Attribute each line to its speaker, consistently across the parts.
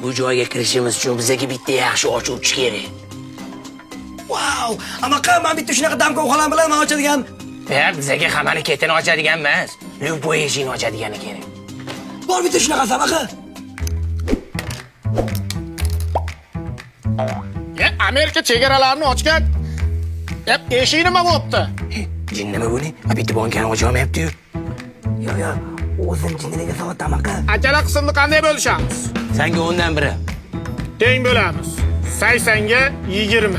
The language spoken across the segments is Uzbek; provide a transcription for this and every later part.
Speaker 1: Bu joyga kirishimiz uchun bizga bitta yaxshi ochuvchi kerak.
Speaker 2: Wow! Anaqa men bitta shunaqa damka o'g'lan bilan ochadigan.
Speaker 1: Bizga hammani ketini ochadigan emas, любой eshikni ochadigani kerak.
Speaker 2: Bor bitta shunaqa sanaqa.
Speaker 3: Amerika chegaralarini ochgan. Eshik nima bo'libdi?
Speaker 1: Jinnimi bu ne? Bitta bankani ocha olmayapti-yu.
Speaker 2: Yo'q, o'zim jinniniga soat tamaqa.
Speaker 3: Achala qismni qanday bo'lishamiz?
Speaker 1: Senga 10dan biri.
Speaker 3: Teng bo'lamiz. 80 ga 20.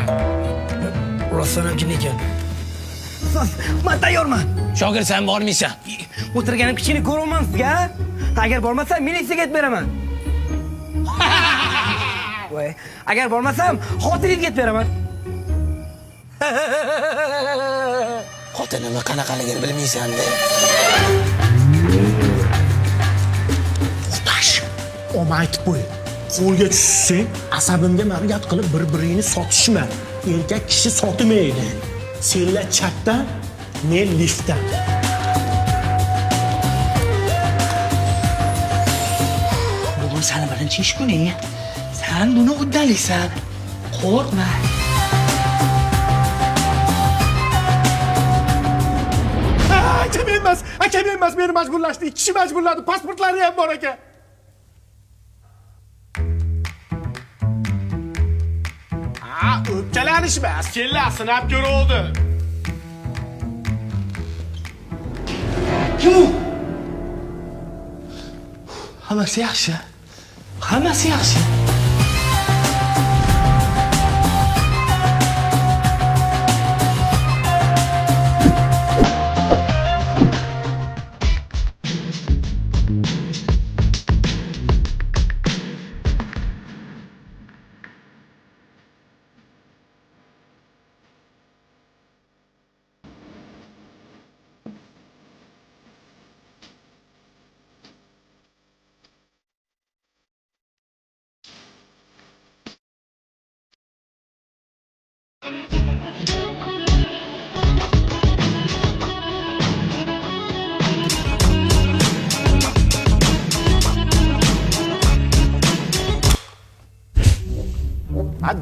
Speaker 2: Rostdan ham jin ekan. Men tayyorman.
Speaker 1: Shogir, sen bormaysan.
Speaker 2: O'tirganim kichkina ko'raman sizga. Agar bormasam militsiyaga aytib beraman. Voy, agar bormasam xotinimga aytib beraman.
Speaker 1: Xotinimni qanaqaligini bilmaysan-da.
Speaker 3: Qo'tash. Oma aytib qo'y. Qo'lga tushsang, asabimga margat qilib bir-biringni sotishma. Erkak kishi sotmaydi. Senlar chapdan, men liftdan.
Speaker 2: Bugun seni birinchi ish kuni. Sen buni uddalaysan. Qo'rqma.
Speaker 3: Akam emas, meni majburlashdi. Ikki kishi majburladi. Pasportlari ham bor ekan. O'pkalanishmas, kellar sinab ko'ruvdi.
Speaker 2: Hammasi yaxshi. Hammasi yaxshi.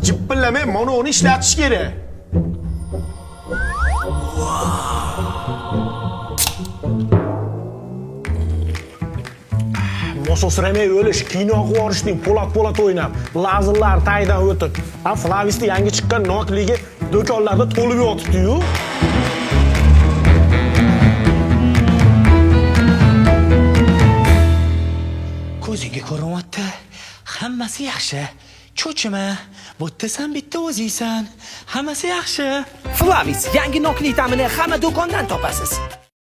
Speaker 3: Jippillamay mana uni ishlatish kerak. Mososramay o'lish, kino qilib po'lat o'ynab, lazerlar taydan o'tib, Flavisda yangi chiqqan nokligi do'konlarda to'lib yotibdi-yu.
Speaker 2: Ko'zingga ko'rinyapti. Hammasi yaxshi. Cho'chima, bu yerda sen bitta o'zingsan. Hammasi yaxshi. Flavis yangi nokli ta'mini hamma do'kondan topasiz.